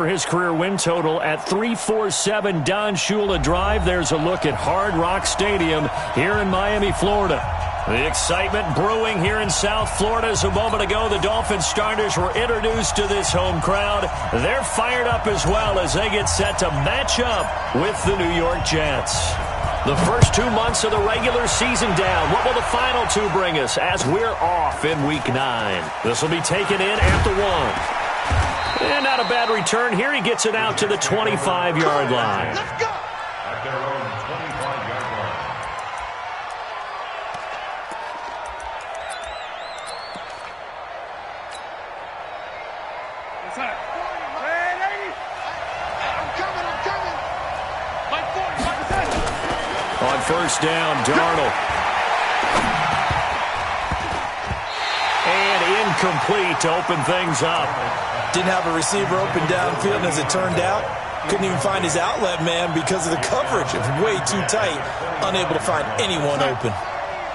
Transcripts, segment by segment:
For his career win total at 347 Don Shula Drive. There's a look at Hard Rock Stadium here in Miami, Florida. The excitement brewing here in South Florida as a moment ago the Dolphins starters were introduced to this home crowd. They're fired up as well as they get set to match up with the New York Jets. The first 2 months of the regular season down. What will the final two bring us as we're off in Week 9? This will be taken in at the 1. And not a bad return here. He gets it out to the 25-yard line. Let's go! At their own 25-yard line. What's that? Ready? I'm coming. Like 40, like I said. On first down, Darnold. And incomplete to open things up. Didn't have a receiver open downfield, and as it turned out, couldn't even find his outlet man because of the coverage. It was way too tight, unable to find anyone open.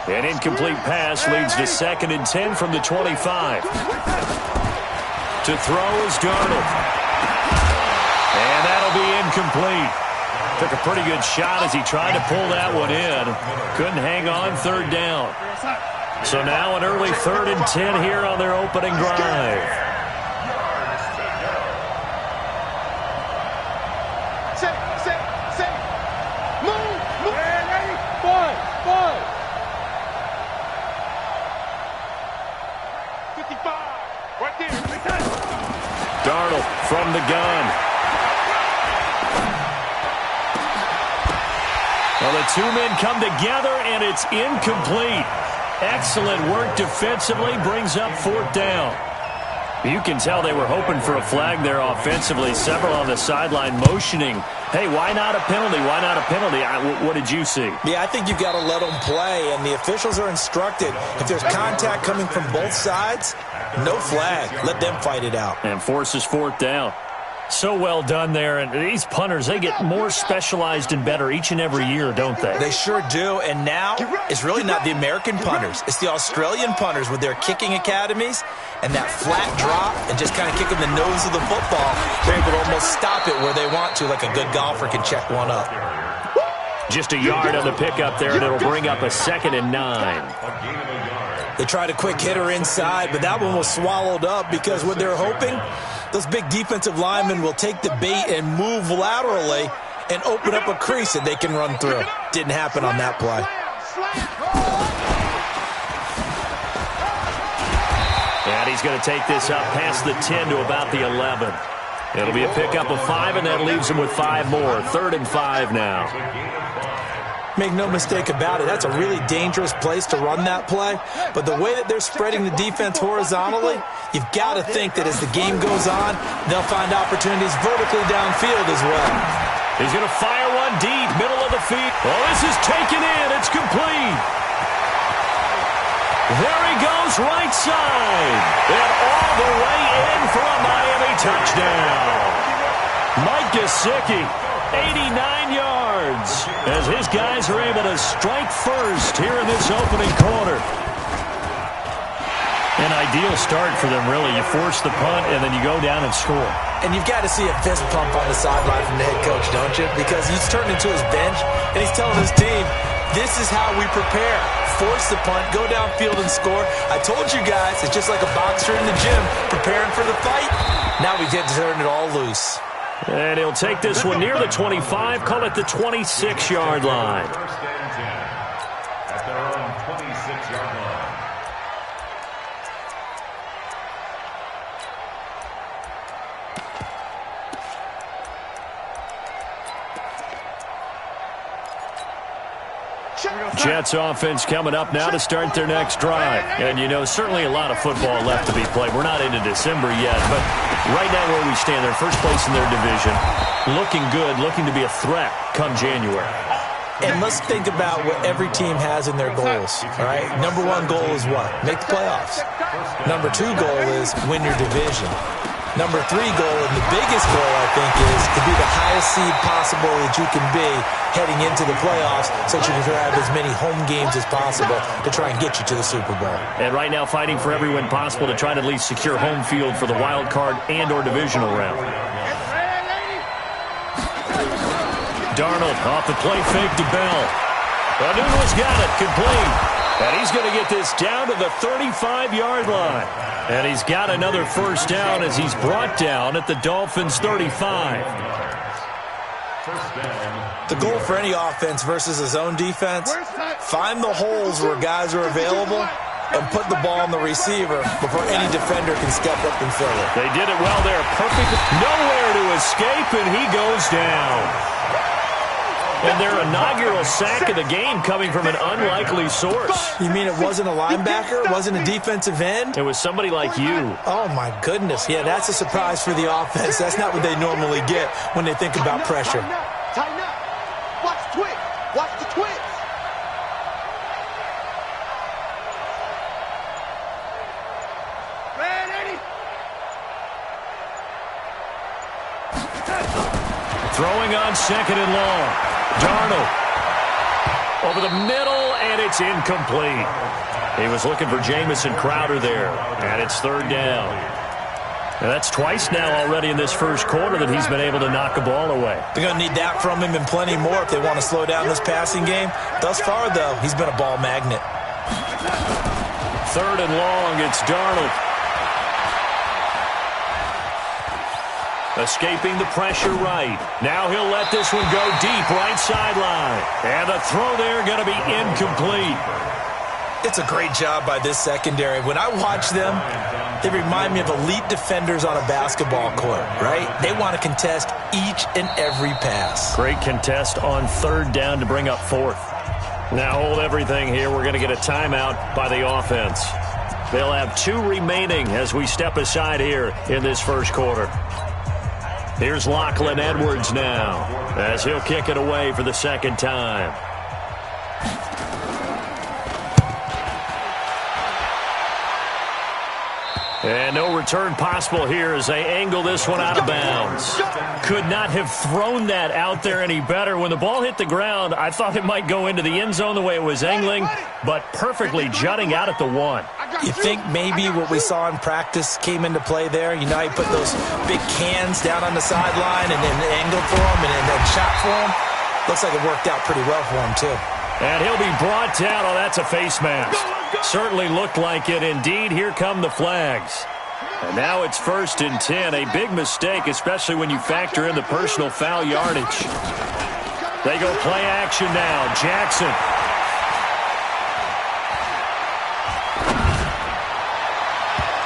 An incomplete pass leads to 2nd and 10 from the 25. To throw is Darnold. And that'll be incomplete. Took a pretty good shot as he tried to pull that one in. Couldn't hang on 3rd down. So now an early 3rd and 10 here on their opening drive. Darnold from the gun. Well, the two men come together, and it's incomplete. Excellent work defensively, brings up 4th down. You can tell they were hoping for a flag there offensively. Several on the sideline motioning. Hey, why not a penalty? Why not a penalty? What did you see? Yeah, I think you've got to let them play, and the officials are instructed. If there's contact coming from both sides, no flag. Let them fight it out. And forces 4th down. So well done there. And these punters, they get more specialized and better each and every year, don't they? They sure do. And now it's really not the American punters. It's the Australian punters with their kicking academies and that flat drop and just kind of kicking the nose of the football. They're able to almost stop it where they want to, like a good golfer can check one up. Just a yard on the pickup there, and it'll bring up a 2nd and 9. They tried a quick hitter inside, but that one was swallowed up because what they're hoping, those big defensive linemen will take the bait and move laterally and open up a crease that they can run through. Didn't happen on that play. And he's going to take this up past the 10 to about the 11. It'll be a pickup of 5, and that leaves him with 5 more. 3rd and 5 now. Make no mistake about it, that's a really dangerous place to run that play. But the way that they're spreading the defense horizontally, you've got to think that as the game goes on, they'll find opportunities vertically downfield as well. He's going to fire one deep, middle of the field. Oh, this is taken in. It's complete. There he goes, right side. And all the way in for a Miami touchdown. Mike Gesicki, 89 yards, as his guys are able to strike first here in this opening quarter. An ideal start for them, really. You force the punt, and then you go down and score. And you've got to see a fist pump on the sideline from the head coach, don't you? Because he's turned into his bench, and he's telling his team, this is how we prepare. Force the punt, go downfield and score. I told you guys, it's just like a boxer in the gym preparing for the fight. Now we get to turn it all loose. And he'll take this one near the 25, call it the 26-yard line. First and 10 at their own 26-yard line. Jets offense coming up now to start their next drive. And, you know, certainly a lot of football left to be played. We're not into December yet, but right now where we stand, they're first place in their division. Looking good, looking to be a threat come January. And let's think about what every team has in their goals, all right? Number 1 goal is what? Make the playoffs. Number 2 goal is win your division. Number 3 goal, and the biggest goal, I think, is to be the highest seed possible that you can be heading into the playoffs so that you can have as many home games as possible to try and get you to the Super Bowl. And right now fighting for every win possible to try to at least secure home field for the wild card and or divisional round. Darnold off the play fake to Bell. Newell's got it, complete. And he's going to get this down to the 35-yard line. And he's got another first down as he's brought down at the Dolphins' 35. The goal for any offense versus his own defense, find the holes where guys are available and put the ball on the receiver before any defender can step up and fill it. They did it well there. Perfect. Nowhere to escape, and he goes down. And their inaugural sack of the game coming from an unlikely source. You mean it wasn't a linebacker? It wasn't a defensive end? It was somebody like you. Oh, my goodness. Yeah, that's a surprise for the offense. That's not what they normally get when they think about pressure. Tighten up. Watch the twitch. Watch the twitch. Throwing on second and long. Darnold over the middle, and it's incomplete. He was looking for Jamison Crowder there, and it's third down. And that's twice now already in this first quarter that he's been able to knock a ball away. They're going to need that from him and plenty more if they want to slow down this passing game. Thus far, though, he's been a ball magnet. Third and long, it's Darnold. Escaping the pressure right. Now he'll let this one go deep right sideline. And the throw there going to be incomplete. It's a great job by this secondary. When I watch them, they remind me of elite defenders on a basketball court, right? They want to contest each and every pass. Great contest on third down to bring up fourth. Now hold everything here. We're going to get a timeout by the offense. They'll have 2 remaining as we step aside here in this first quarter. Here's Lachlan Edwards now as he'll kick it away for the second time. And no return possible here as they angle this one out of bounds. Could not have thrown that out there any better. When the ball hit the ground, I thought it might go into the end zone the way it was angling, but perfectly jutting out at the 1. You think maybe what we saw in practice came into play there? You know, he put those big cans down on the sideline and then angled for him and then shot for him. Looks like it worked out pretty well for him, too. And he'll be brought down. Oh, that's a face mask. Certainly looked like it. Indeed, here come the flags. And now it's 1st and 10. A big mistake, especially when you factor in the personal foul yardage. They go play action now. Jackson.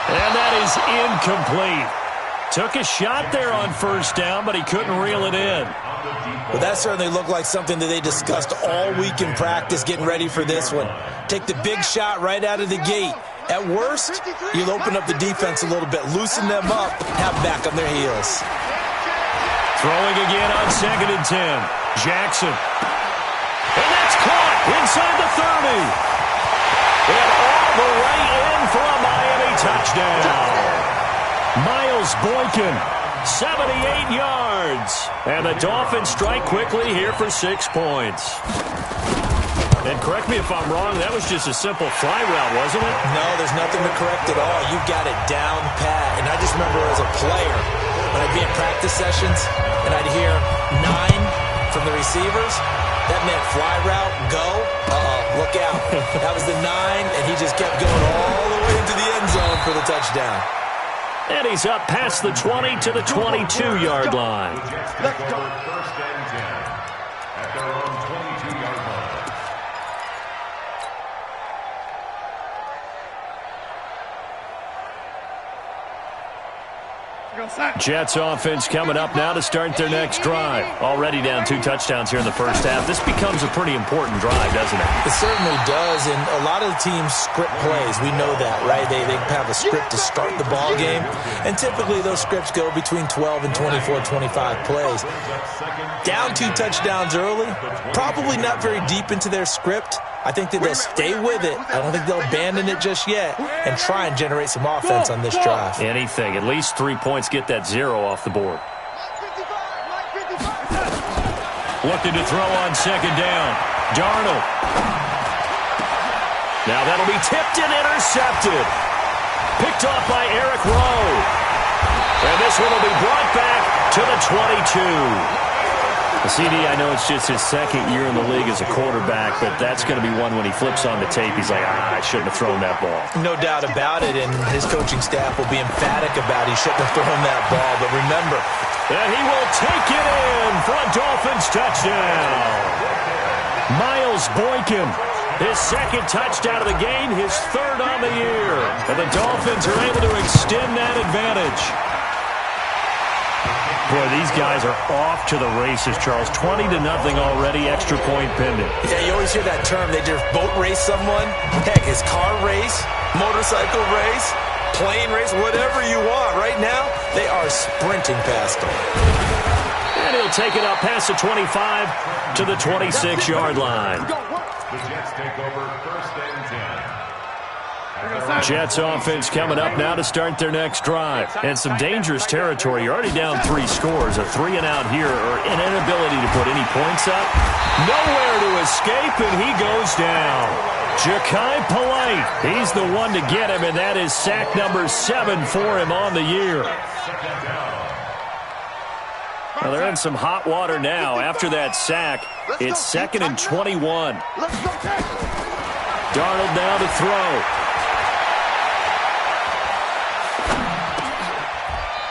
And that is incomplete. Took a shot there on first down, but he couldn't reel it in. Well, that certainly looked like something that they discussed all week in practice, getting ready for this one. Take the big shot right out of the gate. At worst, you'll open up the defense a little bit, loosen them up, have them back on their heels. Throwing again on 2nd and 10. Jackson. And that's caught inside the 30. And all the way in for a Miami touchdown. Miles Boykin, 78 yards. And the Dolphins strike quickly here for 6 points. And correct me if I'm wrong, that was just a simple fly route, wasn't it? No, there's nothing to correct at all. You've got it down pat. And I just remember as a player, when I'd be in practice sessions and I'd hear 9 from the receivers, that meant fly route, go. Uh-oh, look out. That was the 9, and he just kept going all the way into the end zone for the touchdown. And he's up past the 20 to the 22-yard line. Let's go. 1st and 10 at their own 22-yard line. Jets offense coming up now to start their next drive. Already down 2 touchdowns here in the first half. This becomes a pretty important drive, doesn't it? It certainly does, and a lot of the teams script plays. We know that, right? They have a script to start the ball game, and typically those scripts go between 12 and 24, 25 plays. Down 2 touchdowns early, probably not very deep into their script. I think that they'll stay with it. I don't think they'll abandon it just yet and try and generate some offense on this drive. Anything. At least 3 points, get that 0 off the board. Looking to throw on 2nd down. Darnold. Now that'll be tipped and intercepted. Picked off by Eric Rowe. And this one will be brought back to the 22. CD, I know it's just his second year in the league as a quarterback, but that's going to be one when he flips on the tape, he's like, I shouldn't have thrown that ball. No doubt about it, and his coaching staff will be emphatic about he shouldn't have thrown that ball. But remember, and he will take it in for a Dolphins touchdown. Miles Boykin, his second touchdown of the game, his third on the year. And the Dolphins are able to extend that advantage. Boy, these guys are off to the races, Charles. 20-0 already, extra point pending. Yeah, you always hear that term. They just boat race someone. Heck, it's car race, motorcycle race, plane race, whatever you want. Right now, they are sprinting past them. And he'll take it up past the 25 to the 26-yard line. The Jets take over first and 10. Jets offense coming up now to start their next drive. And some dangerous territory. You're already down 3 scores. A 3-and-out here or an inability to put any points up. Nowhere to escape, and he goes down. Ja'Kai Polite, he's the one to get him, and that is sack number 7 for him on the year. Well, they're in some hot water now. After that sack, it's 2nd and 21. Darnold now to throw.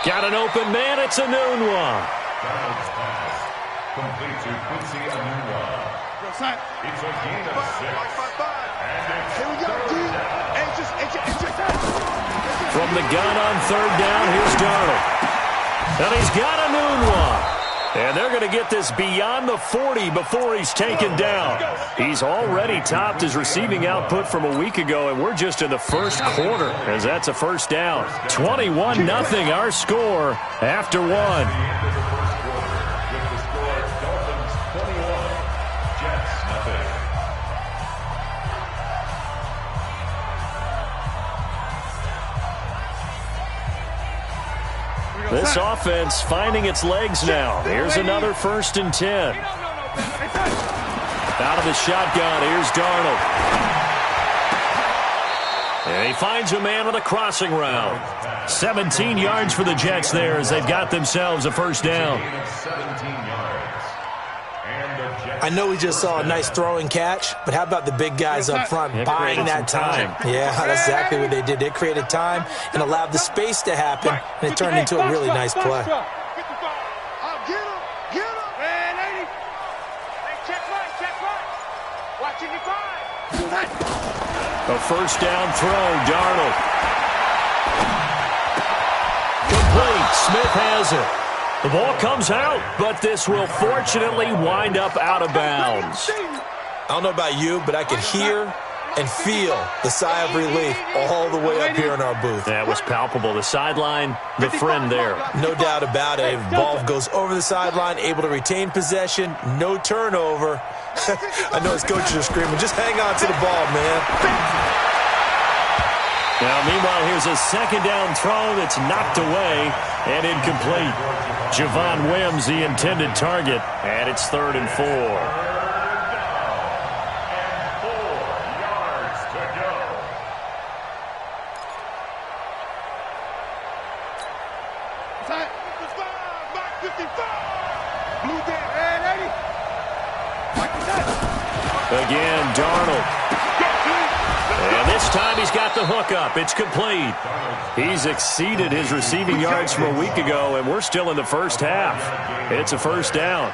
Got an open man. It's Enunwa. Darnold's pass complete to Quincy Enunwa. It's a gain of 6. From the gun on 3rd down, here's Darnold. And he's got Enunwa. And they're going to get this beyond the 40 before he's taken down. He's already topped his receiving output from a week ago, and we're just in the first quarter as that's a first down. 21-0 our score after 1. This offense finding its legs now. Here's another 1st and 10. Out of the shotgun, here's Darnold. And he finds a man with a crossing route. 17 yards for the Jets there as they've got themselves a first down. I know we just saw a nice throwing catch, but how about the big guys up front buying that time? Yeah, that's exactly what they did. They created time and allowed the space to happen, and it turned into a really nice play. A first down throw, Darnold. Complete. Smith has it. The ball comes out, but this will fortunately wind up out of bounds. I don't know about you, but I could hear and feel the sigh of relief all the way up here in our booth. That was palpable. The sideline, the friend there. No doubt about it. Ball goes over the sideline, able to retain possession, no turnover. I know his coaches are screaming, just hang on to the ball, man. Now, meanwhile, here's a 2nd down throw that's knocked away and incomplete. Javon Wims, the intended target, and it's 3rd and 4. 4 yards to go. Again, Darnold. And this time he's got the hook up. It's complete. He's exceeded his receiving yards from a week ago, and we're still in the first half. It's a first down.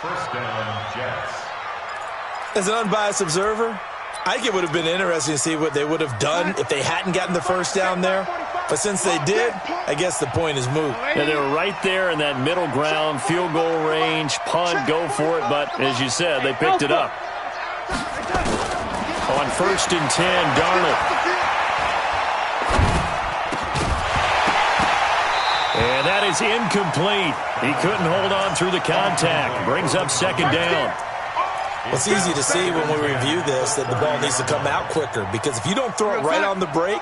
First down, Jets. As an unbiased observer, I think it would have been interesting to see what they would have done if they hadn't gotten the first down there. But since they did, I guess the point is moot. Yeah, they were right there in that middle ground, field goal range, punt, go for it. But as you said, they picked it up. On 1st and 10, Darnold. And that is incomplete. He couldn't hold on through the contact. Brings up 2nd down. Well, it's easy to see when we review this that the ball needs to come out quicker, because if you don't throw it right on the break,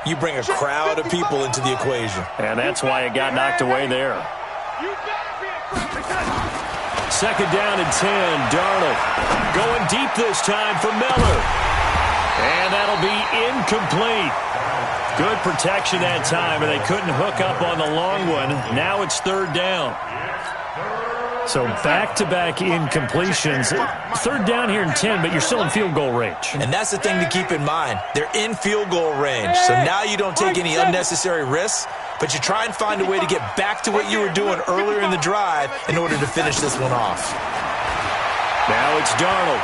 you bring a crowd of people into the equation. And that's why it got knocked away there. 2nd down and 10, Darnold. Going deep this time for Miller. And that'll be incomplete. Good protection that time, and they couldn't hook up on the long one. Now it's 3rd down. So back-to-back incompletions. Third down here and 10, but you're still in field goal range. And that's the thing to keep in mind. They're in field goal range. So now you don't take any unnecessary risks, but you try and find a way to get back to what you were doing earlier in the drive in order to finish this one off. Now it's Darnold.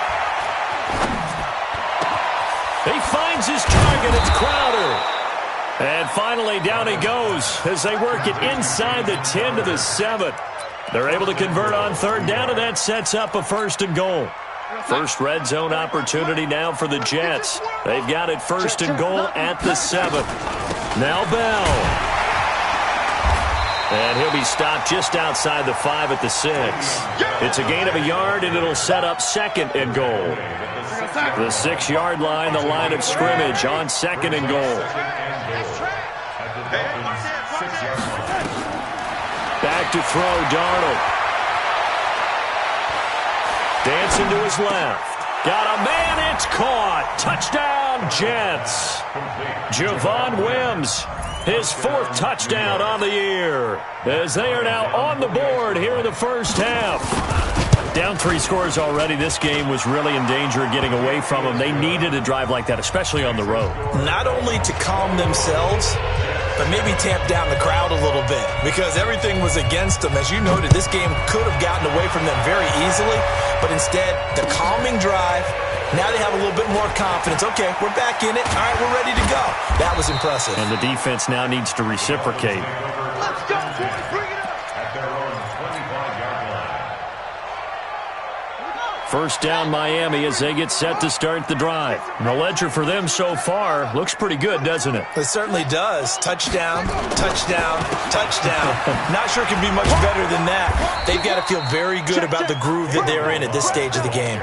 He finds his target. It's Crowder. And finally, down he goes as they work it inside the 10 to the 7. They're able to convert on third down, and that sets up a 1st and goal. First red zone opportunity now for the Jets. They've got it 1st and goal at the 7. Now Bell. And he'll be stopped just outside the 5 at the 6. It's a gain of a yard, and it'll set up 2nd and goal. The 6-yard line, the line of scrimmage on 2nd and goal. Back to throw, Darnold. Dancing to his left. Got a man, it's caught. Touchdown, Jets. Javon Wims, his 4th touchdown on the year, as they are now on the board here in the first half. Down 3 scores already. This game was really in danger of getting away from them. They needed a drive like that, especially on the road. Not only to calm themselves, but maybe tamp down the crowd a little bit, because everything was against them. As you noted, this game could have gotten away from them very easily, but instead, the calming drive, now they have a little bit more confidence. Okay, we're back in it. All right, we're ready to go. That was impressive. And the defense now needs to reciprocate. Let's go, boys. Bring it up. At their own 25-yard line. First down, Miami, as they get set to start the drive. And the ledger for them so far looks pretty good, doesn't it? It certainly does. Touchdown, touchdown, touchdown. Not sure it can be much better than that. They've got to feel very good about the groove that they're in at this stage of the game.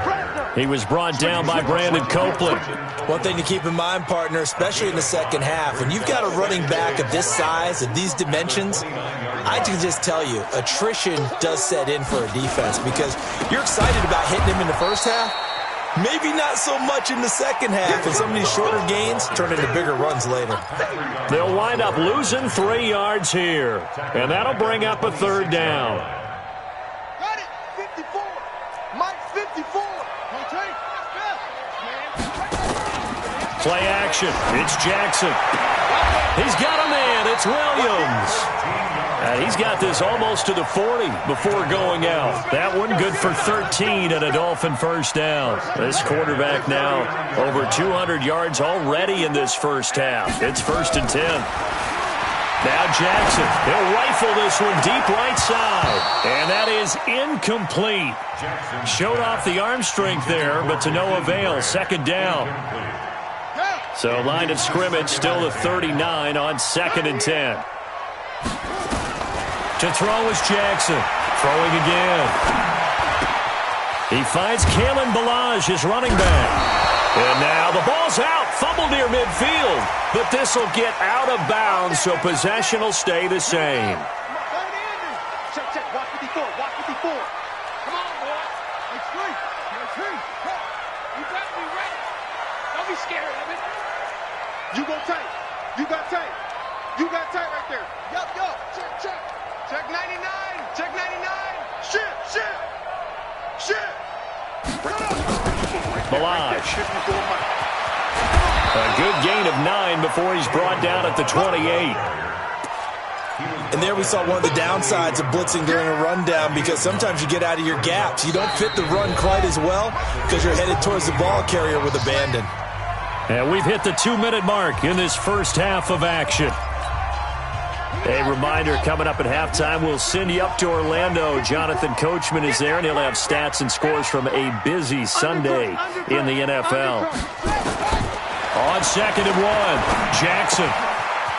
He was brought down by Brandon Copeland. One thing to keep in mind, partner, especially in the second half, when you've got a running back of this size, of these dimensions, I can just tell you, attrition does set in for a defense, because you're excited about hitting him in the first half, maybe not so much in the second half, and some of these shorter gains turn into bigger runs later. They'll wind up losing 3 yards here, and that'll bring up a 3rd down. Got it. 54. Mike 54. Okay. Play action. It's Jackson. He's got a man. It's Williams. And he's got this almost to the 40 before going out. That one good for 13 and a Dolphin first down. This quarterback now over 200 yards already in this first half. It's 1st and 10. Now Jackson. He'll rifle this one deep right side. And that is incomplete. Showed off the arm strength there, but to no avail. 2nd down. So line of scrimmage still the 39 on 2nd and 10. To throw is Jackson. Throwing again. He finds Kalen Ballage, his running back. And now the ball's out. Fumble near midfield. But this will get out of bounds, so possession will stay the same. Check, check. Watch 54. Watch 54. Come on, boy. It's free. It's free. You got to be ready. Don't be scared of it. You go tight. You got tight. You got tight right there. Yup, yup. Check, check. Check 99. Check 99. Shit, shit. Shit. Ballage. A good gain of 9 before he's brought down at the 28. And there we saw one of the downsides of blitzing during a rundown, because sometimes you get out of your gaps. You don't fit the run quite as well because you're headed towards the ball carrier with abandon. And we've hit the 2-minute mark in this first half of action. A reminder, coming up at halftime, we'll send you up to Orlando. Jonathan Coachman is there, and he'll have stats and scores from a busy Sunday in the NFL. On 2nd and 1, Jackson.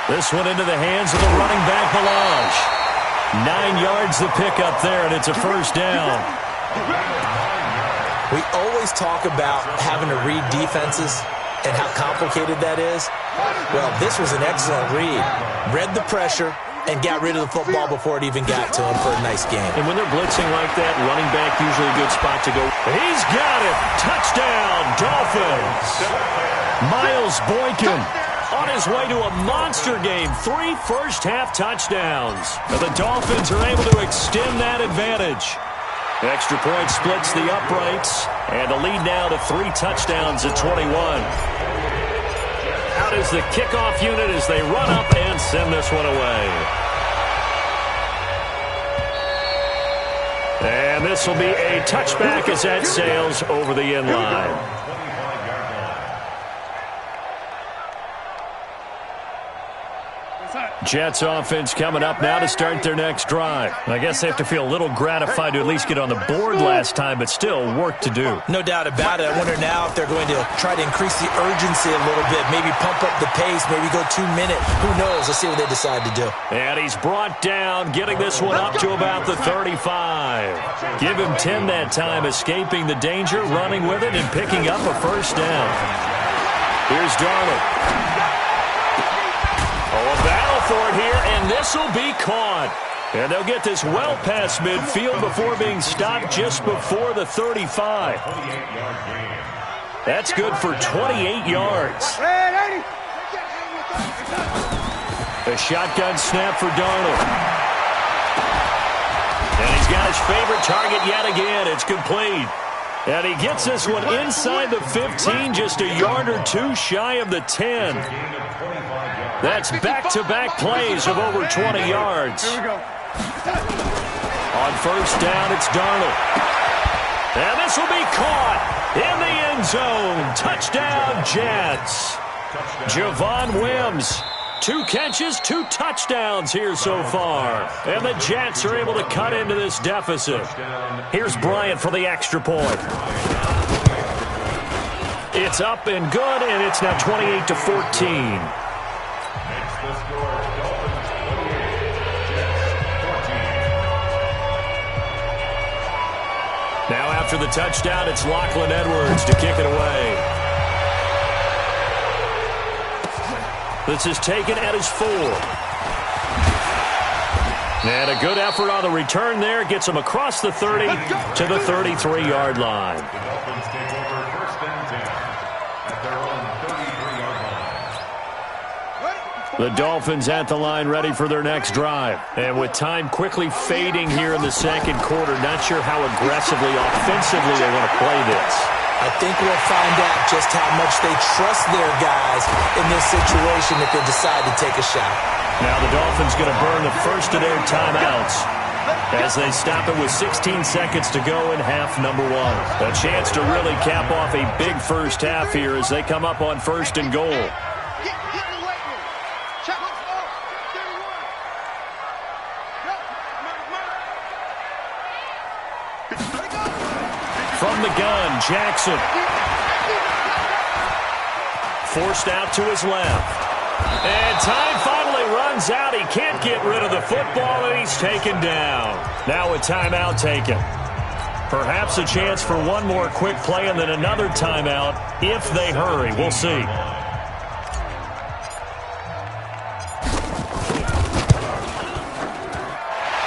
This one into the hands of the running back, Ballage. 9 yards the pickup there, and it's a first down. We always talk about having to read defenses and how complicated that is. Well, this was an excellent read. Read the pressure and got rid of the football before it even got to him for a nice game. And when they're blitzing like that, running back usually a good spot to go. He's got it. Touchdown, Dolphins. Myles Boykin on his way to a monster game. 3 first-half touchdowns. And the Dolphins are able to extend that advantage. Extra point splits the uprights, and the lead now to 3 touchdowns at 21. Out is the kickoff unit as they run up and send this one away. And this will be a touchback as that sails over the end line. Jets offense coming up now to start their next drive. I guess they have to feel a little gratified to at least get on the board last time, but still work to do. No doubt about it. I wonder now if they're going to try to increase the urgency a little bit, maybe pump up the pace, maybe go 2 minutes. Who knows? Let's see what they decide to do. And he's brought down, getting this one up to about the 35. Give him 10 that time, escaping the danger, running with it, and picking up a first down. Here's Darnold. Oh, a battle for it here, and this will be caught. And they'll get this well past midfield before being stopped just before the 35. That's good for 28 yards. A shotgun snap for Darnold. And he's got his favorite target yet again. It's complete. And he gets this one inside the 15, just a yard or two shy of the 10. That's back-to-back plays of over 20 yards. Here we go. On first down, it's Darnold. And this will be caught in the end zone. Touchdown, Jets. Javon Wims. 2 catches, 2 touchdowns here so far. And the Jets are able to cut into this deficit. Here's Bryant for the extra point. It's up and good, and it's now 28-14. Now after the touchdown, it's Lachlan Edwards to kick it away. This is taken at his 4. And a good effort on the return there. Gets him across the 30 to the 33-yard line. The Dolphins take over first and 10 at their own 33-yard line. The Dolphins at the line ready for their next drive. And with time quickly fading here in the second quarter, not sure how aggressively, offensively they want to play this. I think we'll find out just how much they trust their guys in this situation if they decide to take a shot. Now the Dolphins going to burn the first of their timeouts as they stop it with 16 seconds to go in half number 1. A chance to really cap off a big first half here as they come up on first and goal. From the gun, Jackson. Forced out to his left. And time finally runs out. He can't get rid of the football, and he's taken down. Now a timeout taken. Perhaps a chance for one more quick play and then another timeout if they hurry. We'll see.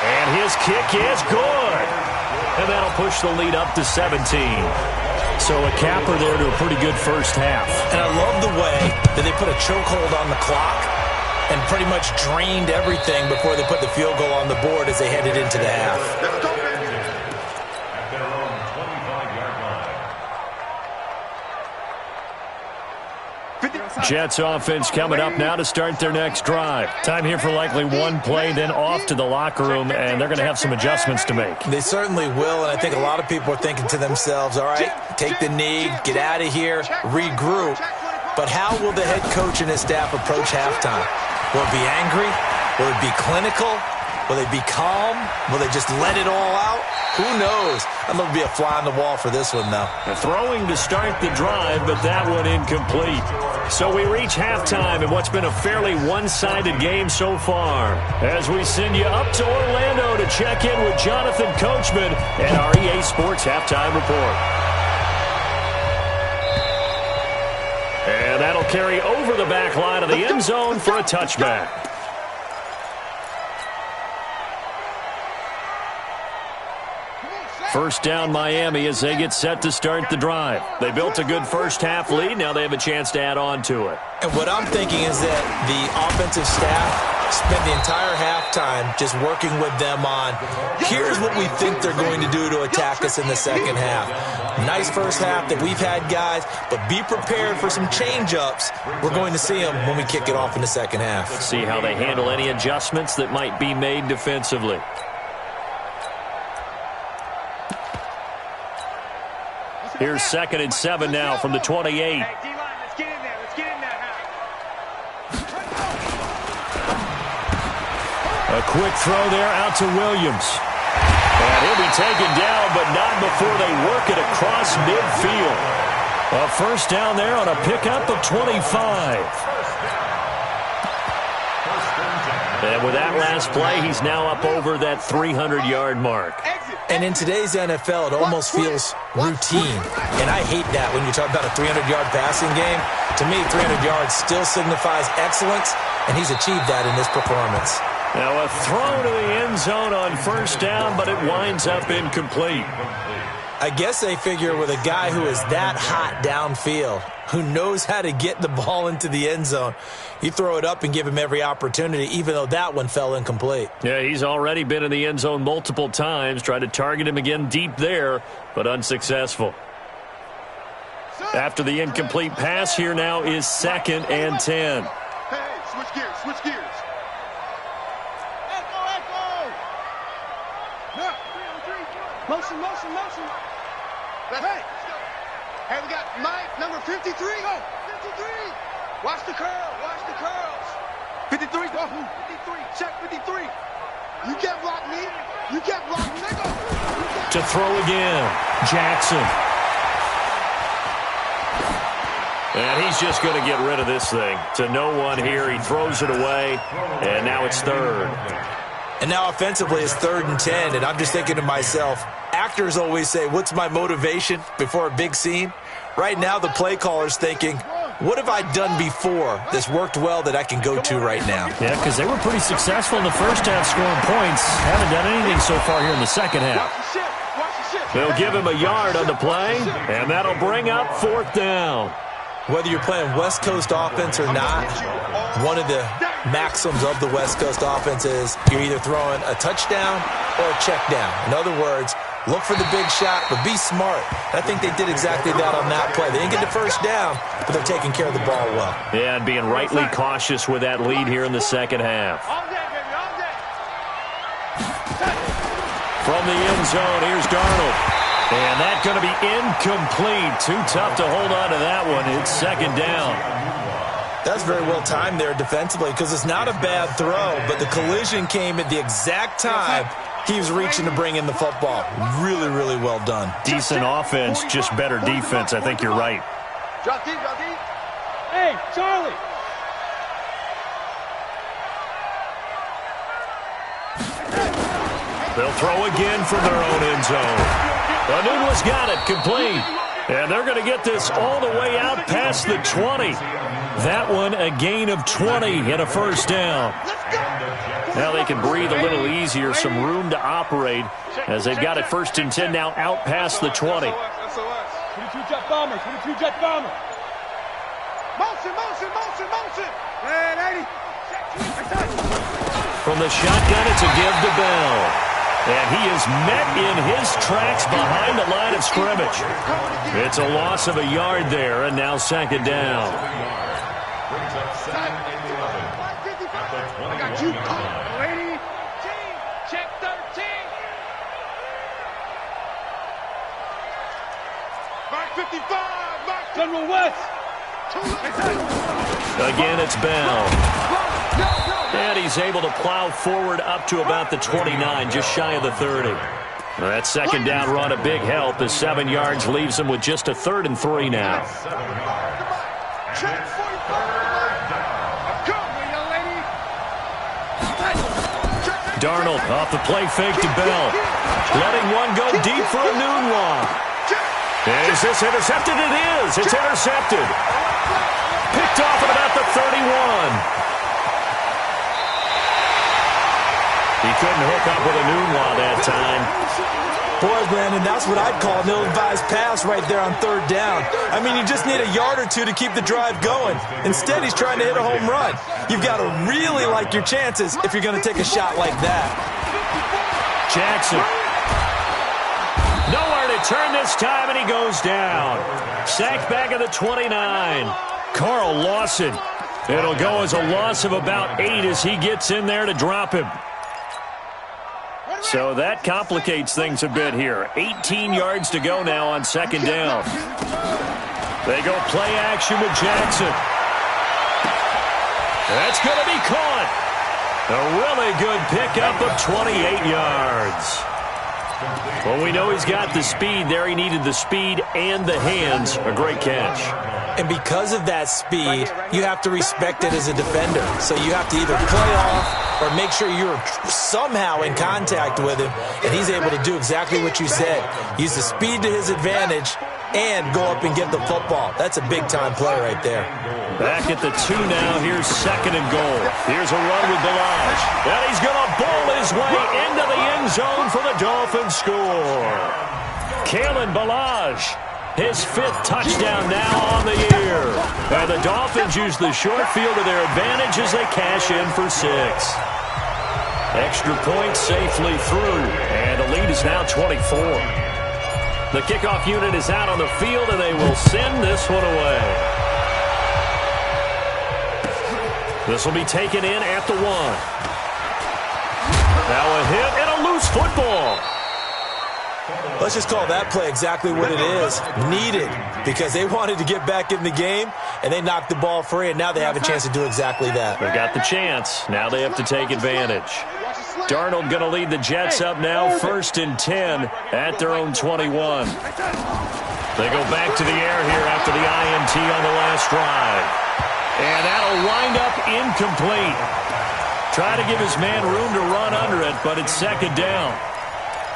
And his kick is good. And that'll push the lead up to 17. So a capper there to a pretty good first half. And I love the way that they put a chokehold on the clock and pretty much drained everything before they put the field goal on the board as they headed into the half. At their own 25-yard line. Jets offense coming up now to start their next drive. Time here for likely one play, then off to the locker room, and they're going to have some adjustments to make. They certainly will, and I think a lot of people are thinking to themselves, all right, take the knee, get out of here, regroup. But how will the head coach and his staff approach halftime? Will it be angry? Will it be clinical? Will they be calm? Will they just let it all out? Who knows? I'd love to be a fly on the wall for this one, though. Throwing to start the drive, but that one incomplete. So we reach halftime in what's been a fairly one-sided game so far. As we send you up to Orlando to check in with Jonathan Coachman and our EA Sports Halftime Report. And that'll carry over the back line of the end zone for a touchback. First down Miami as they get set to start the drive. They built a good first half lead. Now they have a chance to add on to it. And what I'm thinking is that the offensive staff spent the entire halftime just working with them on, here's what we think they're going to do to attack us in the second half. Nice first half that we've had, guys, but be prepared for some change-ups. We're going to see them when we kick it off in the second half. Let's see how they handle any adjustments that might be made defensively. Here's 2nd and 7 now from the 28. Hey, D-line, let's get in there. Let's get in there. A quick throw there out to Williams. And he'll be taken down, but not before they work it across midfield. A first down there on a pickup of 25. And with that last play, he's now up over that 300-yard mark. And in today's NFL, it almost feels routine. And I hate that when you talk about a 300-yard passing game. To me, 300 yards still signifies excellence, and he's achieved that in this performance. Now a throw to the end zone on first down, but it winds up incomplete. I guess they figure with a guy who is that hot downfield, who knows how to get the ball into the end zone, you throw it up and give him every opportunity, even though that one fell incomplete. Yeah, he's already been in the end zone multiple times, tried to target him again deep there, but unsuccessful. After the incomplete pass, here now is 2nd and 10. Hey, switch gears, switch gears. Echo. Motion. Hey, we got Mike, number 53. Go, 53. Watch the curls. 53, go. 53, check 53. You can't block me. Let go. To throw again, Jackson. And he's just going to get rid of this thing. To no one here, he throws it away, and now it's 3rd. And now offensively it's 3rd and 10, and I'm just thinking to myself, actors always say, what's my motivation before a big scene? Right now the play caller's thinking, what have I done before that's worked well that I can go to right now? Yeah, because they were pretty successful in the first half scoring points. Haven't done anything so far here in the second half. They'll give him a yard on the play, and that'll bring up 4th down. Whether you're playing West Coast offense or not, one of the maxims of the West Coast offense is you're either throwing a touchdown or a check down. In other words, look for the big shot, but be smart. I think they did exactly that on that play. They didn't get the first down, but they're taking care of the ball well. Yeah, and being rightly cautious with that lead here in the second half. From the end zone, here's Darnold. And that's going to be incomplete. Too tough to hold on to that one. It's 2nd down. That's very well timed there defensively because it's not a bad throw, but the collision came at the exact time he was reaching to bring in the football. Really, really well done. Decent offense, just better defense. I think you're right. Drop deep. Hey, Charlie. They'll throw again from their own end zone. Anunua's got it, complete. And they're going to get this all the way out past the 20. That one a gain of 20 and a first down. Now they can breathe a little easier, some room to operate as they've got it 1st and 10 now out past the 20. 22 jet bomber. Motion. Hey, 80. From the shotgun, it's a give to Bell. And he is met in his tracks behind the line of scrimmage. It's a loss of a yard there, and now 2nd down. Brings up 2nd and 11 at the 20. I got you. Lady. Check 13. Mark 55. Mark General West. Again, it's Bell. And he's able to plow forward up to about the 29, just shy of the 30. That 2nd down run a big help as 7 yards leaves him with just a 3rd and 3 now. Darnold off the play fake to Bell. Letting one go deep for Anunoa. Is this intercepted? It is. It's intercepted. Picked off at about the 31. He couldn't hook up with Anunoa that time. Boy, Brandon, that's what I'd call an ill-advised pass right there on third down. I mean, you just need a yard or two to keep the drive going. Instead, he's trying to hit a home run. You've got to really like your chances if you're going to take a shot like that. Jackson. Nowhere to turn this time, and he goes down. Sacked back at the 29. Carl Lawson. It'll go as a loss of about 8 as he gets in there to drop him. So that complicates things a bit here. 18 yards to go now on second down. They go play action with Jackson. That's going to be caught. A really good pickup of 28 yards. Well, we know he's got the speed there. He needed the speed and the hands. A great catch. And because of that speed, you have to respect it as a defender. So you have to either play off or make sure you're somehow in contact with him, and he's able to do exactly what you said. Use the speed to his advantage and go up and get the football. That's a big-time play right there. Back at the 2 now. Here's second and goal. Here's a run with Balaj. And he's going to bowl his way into the end zone for the Dolphins score. Kalen Balaj. His 5th touchdown now on the year. And the Dolphins use the short field to their advantage as they cash in for 6. Extra point safely through. And the lead is now 24. The kickoff unit is out on the field, and they will send this one away. This will be taken in at the 1. Now a hit and a loose football. Let's just call that play exactly what it is. Needed, because they wanted to get back in the game, and they knocked the ball free, and now they have a chance to do exactly that. They got the chance. Now they have to take advantage. Darnold going to lead the Jets up now, 1st and 10 at their own 21. They go back to the air here after the INT on the last drive. And that'll wind up incomplete. Try to give his man room to run under it, but it's second down.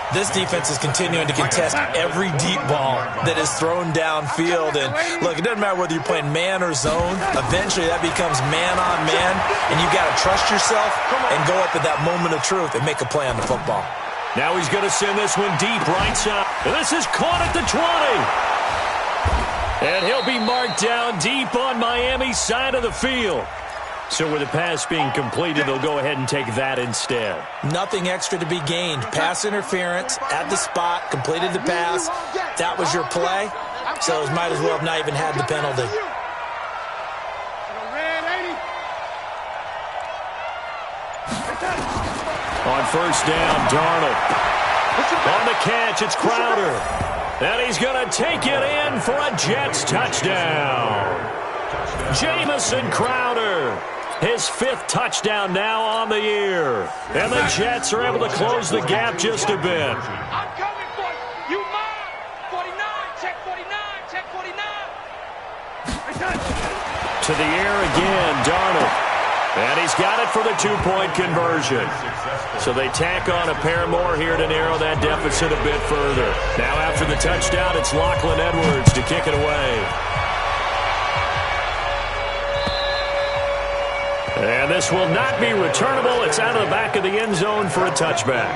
This defense is continuing to contest every deep ball that is thrown downfield. And, look, it doesn't matter whether you're playing man or zone. Eventually, that becomes man-on-man, and you've got to trust yourself and go up at that moment of truth and make a play on the football. Now he's going to send this one deep right side. And this is caught at the 20. And he'll be marked down deep on Miami's side of the field. So with the pass being completed, they'll go ahead and take that instead. Nothing extra to be gained. Pass interference at the spot, completed the pass. That was your play, so might as well have not even had the penalty. On first down, Darnold. On the catch, it's Crowder. And he's going to take it in for a Jets touchdown. Jamison Crowder. His 5th touchdown now on the year. And the Jets are able to close the gap just a bit. I'm coming for you. You mine. 49, check 49, check 49. To the air again, Darnold. And he's got it for the 2-point conversion. So they tack on a pair more here to narrow that deficit a bit further. Now after the touchdown, it's Lachlan Edwards to kick it away. And this will not be returnable. It's out of the back of the end zone for a touchback.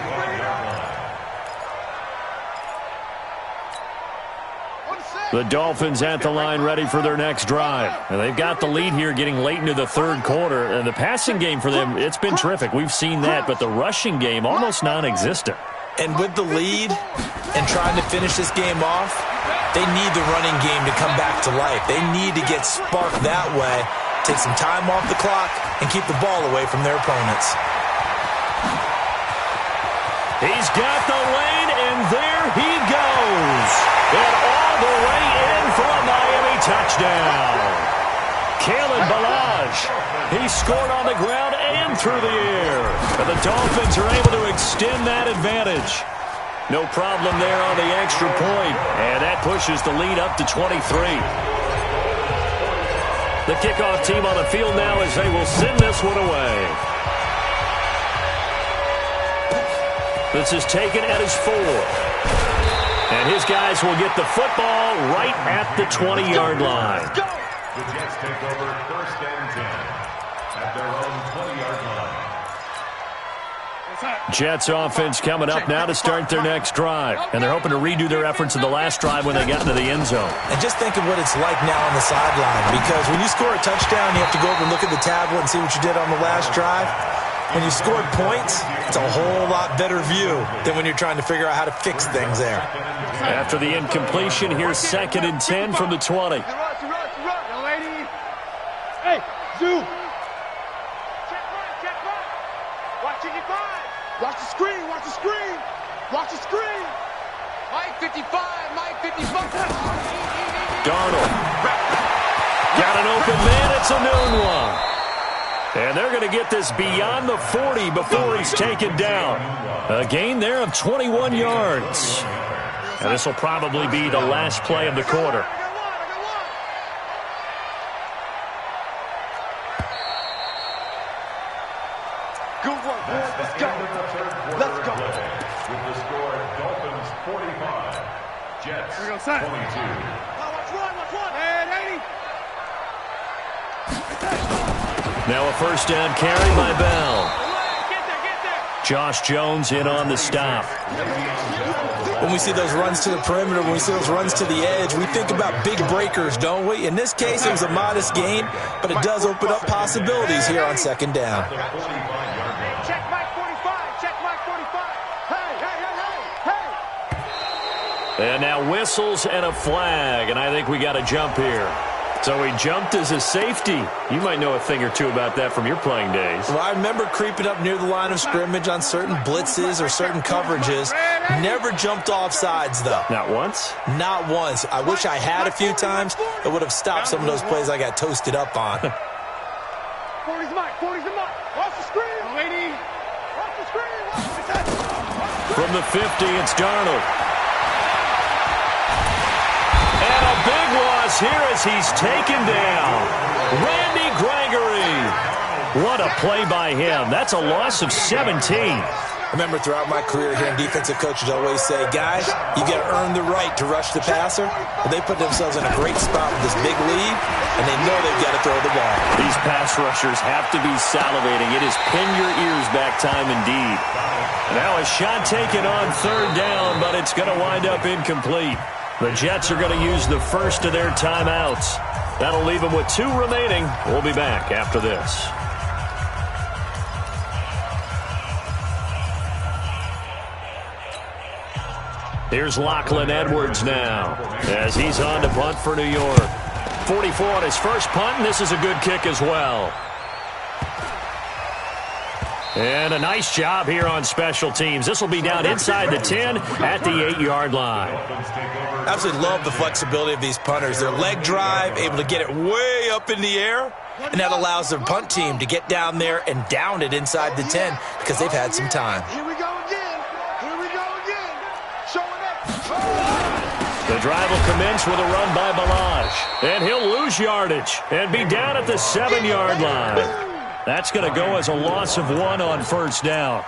The Dolphins at the line ready for their next drive. And they've got the lead here getting late into the 3rd quarter. And the passing game for them, it's been terrific. We've seen that. But the rushing game, almost non-existent. And with the lead and trying to finish this game off, they need the running game to come back to life. They need to get sparked that way. Take some time off the clock and keep the ball away from their opponents. He's got the lane, and there he goes. And all the way in for a Miami touchdown. Kalen Balaj. He scored on the ground and through the air. And the Dolphins are able to extend that advantage. No problem there on the extra point. And that pushes the lead up to 23. The kickoff team on the field now as they will send this one away. This is taken at his 4. And his guys will get the football right at the 20-yard line. The Jets take over 1st and 10 at their own 20-yard line. Jets offense coming up now to start their next drive. And they're hoping to redo their efforts in the last drive when they got into the end zone. And just think of what it's like now on the sideline, because when you score a touchdown, you have to go over and look at the tablet and see what you did on the last drive. When you scored points, it's a whole lot better view than when you're trying to figure out how to fix things there. After the incompletion, here's 2nd and 10 from the 20. Hey, Zoo. Check right. Watch it, get by. Watch the screen. Watch the screen. Mike 55. Darnold. Got an open man. It's a known one. And they're going to get this beyond the 40 before he's taken down. A gain there of 21 yards. And this will probably be the last play of the quarter. Good work, boys. Let's go. With the score, Dolphins 45, Jets 22. Watch one. And 80. Now a first down carry by Bell. Get there. Josh Jones in on the stop. When we see those runs to the perimeter, when we see those runs to the edge, we think about big breakers, don't we? In this case, it was a modest gain, but it does open up possibilities here on 2nd down. Check Mike 45. Hey. And now whistles and a flag, and I think we got a jump here. So he jumped as a safety. You might know a thing or two about that from your playing days. Well, I remember creeping up near the line of scrimmage on certain blitzes or certain coverages. Never jumped off sides, though. Not once? Not once. I wish I had a few times. It would have stopped some of those plays I got toasted up on. 40's the mark. Watch the screen. Lady. Watch the screen. From the 50, it's Darnold. And a big loss here as he's taken down. Randy Gregory. What a play by him. That's a loss of 17. I remember throughout my career hearing defensive coaches always say, guys, you got to earn the right to rush the passer. But they put themselves in a great spot with this big lead, and they know they've got to throw the ball. These pass rushers have to be salivating. It is pin your ears back time indeed. Now a shot taken on 3rd down, but it's going to wind up incomplete. The Jets are going to use the first of their timeouts. That'll leave them with 2 remaining. We'll be back after this. Here's Lachlan Edwards now as he's on to punt for New York. 44 on his first punt, and this is a good kick as well. And a nice job here on special teams. This will be down inside the 10 at the 8-yard line. Absolutely love the flexibility of these punters. Their leg drive, able to get it way up in the air, and that allows their punt team to get down there and down it inside the 10 because they've had some time. Here we go again. Showing it. The drive will commence with a run by Balaj. And he'll lose yardage and be down at the 7-yard line. That's going to go as a loss of 1 on 1st down.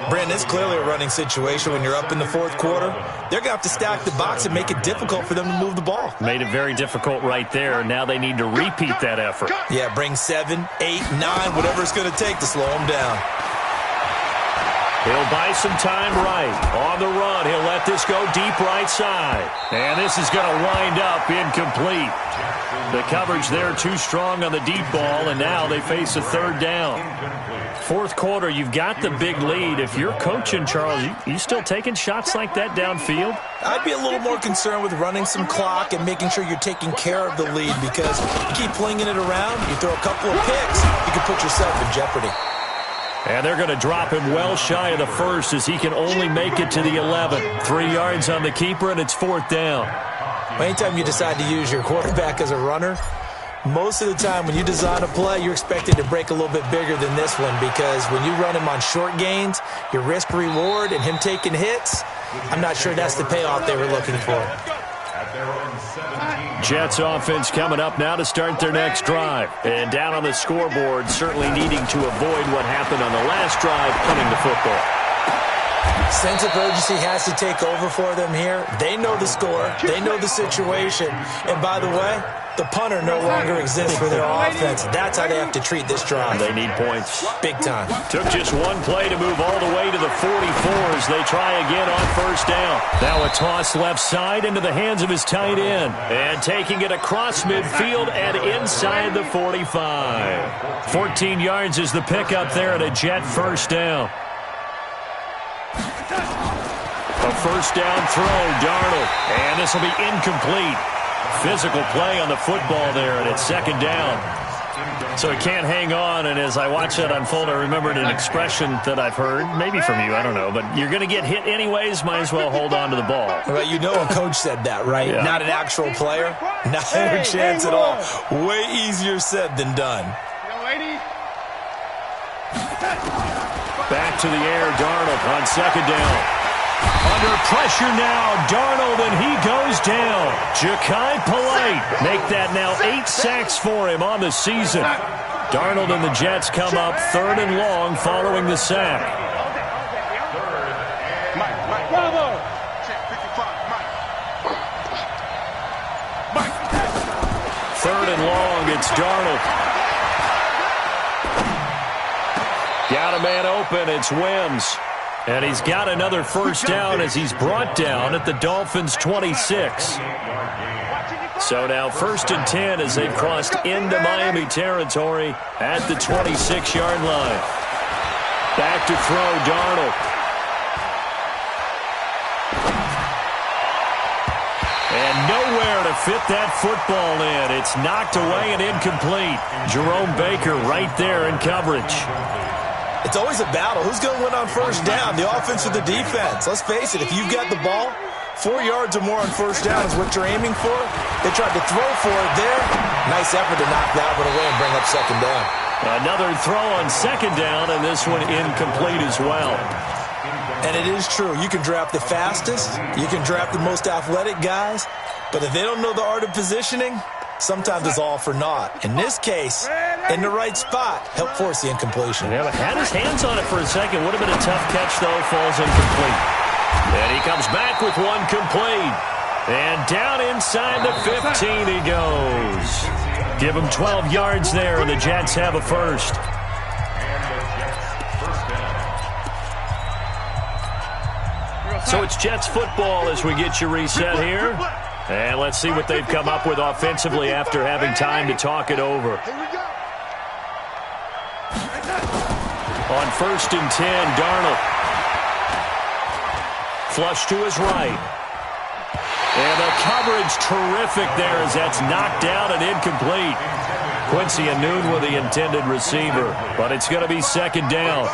Brandon, it's clearly a running situation when you're up in the 4th quarter. They're going to have to stack the box and make it difficult for them to move the ball. Made it very difficult right there. Now they need to repeat that effort. Yeah, bring 7, 8, 9, whatever it's going to take to slow them down. He'll buy some time right. On the run, he'll let this go deep right side. And this is going to wind up incomplete. The coverage there too strong on the deep ball, and now they face a 3rd down. 4th quarter, you've got the big lead. If you're coaching, Charles, you still taking shots like that downfield? I'd be a little more concerned with running some clock and making sure you're taking care of the lead, because you keep flinging it around, you throw a couple of picks, you can put yourself in jeopardy. And they're going to drop him well shy of the 1st as he can only make it to the 11. 3 yards on the keeper, and it's 4th down. Anytime you decide to use your quarterback as a runner, most of the time when you design a play, you're expected to break a little bit bigger than this one, because when you run him on short gains, your risk-reward and him taking hits, I'm not sure that's the payoff they were looking for. Jets offense coming up now to start their next drive. And down on the scoreboard, certainly needing to avoid what happened on the last drive, punting the football. Sense of urgency has to take over for them here. They know the score. They know the situation. And by the way, the punter no longer exists for their offense. That's how they have to treat this drive. They need points. Big time. Took just one play to move all the way to the 44s. They try again on first down. Now a toss left side into the hands of his tight end. And taking it across midfield and inside the 45. 14 yards is the pickup there at a Jet first down. A first down throw, Darnold. And this will be incomplete. Physical play on the football there, and it's second down. So he can't hang on, and as I watch that unfold, I remembered an expression that I've heard, maybe from you, I don't know, but you're going to get hit anyways, might as well hold on to the ball. Well, you know a coach said that, right? Yeah. Not an actual player. Not a chance at all. Way easier said than done. Back to the air, Darnold on second down. Under pressure now, Darnold, and he goes down. Ja'Kai Polite make that now 8 sacks for him on the season. Darnold and the Jets come up third and long following the sack. Mike, bravo. Third and long, it's Darnold. Got a man open, it's Wims. And he's got another first down as he's brought down at the Dolphins' 26. So now 1st and 10 as they've crossed into Miami territory at the 26-yard line. Back to throw, Darnold. And nowhere to fit that football in. It's knocked away and incomplete. Jerome Baker right there in coverage. It's always a battle. Who's going to win on first down, the offense or the defense? Let's face it, if you've got the ball, 4 yards or more on first down is what you're aiming for. They tried to throw for it there. Nice effort to knock that one away and bring up second down. Another throw on second down, and this one incomplete as well. And it is true. You can draft the fastest. You can draft the most athletic guys. But if they don't know the art of positioning, sometimes it's all for naught. In this case, in the right spot, help force the incompletion. Yeah, but had his hands on it for a second. Would have been a tough catch, though. Falls incomplete. And he comes back with one complete. And down inside the 15 he goes. Give him 12 yards there, and the Jets have a first. So it's Jets football as we get you reset here. And let's see what they've come up with offensively after having time to talk it over. On 1st and 10, Darnold. Flush to his right. And the coverage terrific there as that's knocked down and incomplete. Quincy Anoon with the intended receiver, but it's going to be second down.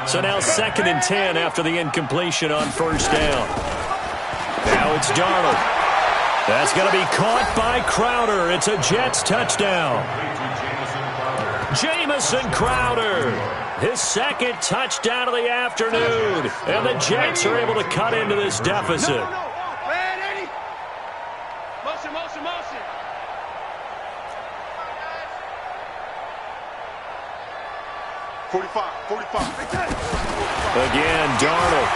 So now 2nd and 10 after the incompletion on first down. Now it's Darnold. That's going to be caught by Crowder. It's a Jets touchdown. Jamison Crowder, his 2nd touchdown of the afternoon. And the Jets are able to cut into this deficit. Motion. 45. Again, Darnold.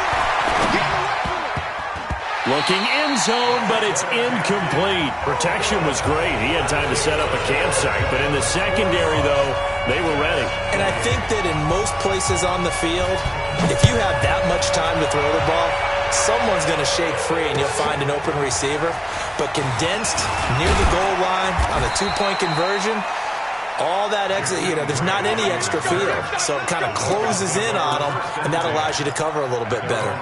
Looking end zone, but it's incomplete. Protection was great. He had time to set up a campsite. But in the secondary, though, they were ready. And I think that in most places on the field, if you have that much time to throw the ball, someone's going to shake free and you'll find an open receiver. But condensed near the goal line on a 2-point conversion, all that exit, there's not any extra field. So it kind of closes in on them, and that allows you to cover a little bit better.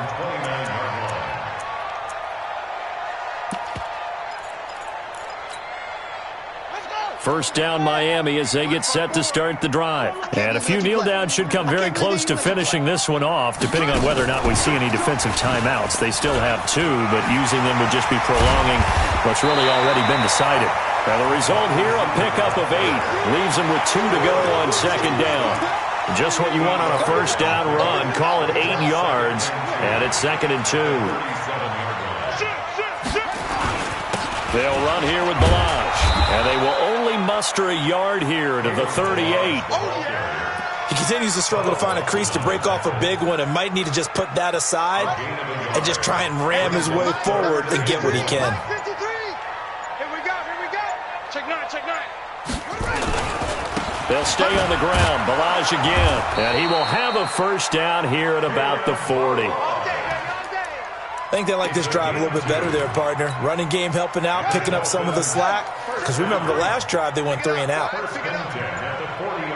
First down Miami as they get set to start the drive. And a few kneel downs should come very close to finishing this one off, depending on whether or not we see any defensive timeouts. They still have 2, but using them would just be prolonging what's really already been decided. Now the result here, a pickup of 8. Leaves them with 2 to go on second down. Just what you want on a first down run. Call it 8 yards, and it's 2nd and 2. They'll run here with Balazs, and they will only muster a yard here to the 38. He continues to struggle to find a crease to break off a big one and might need to just put that aside and just try and ram his way forward and get what he can. 53. Here we go. Check nine. They'll stay on the ground. Balaj again. And he will have a first down here at about the 40. I think they like this drive a little bit better there, partner. Running game helping out, picking up some of the slack. Because remember the last drive, they went 3 and out. First and 10 at the 48.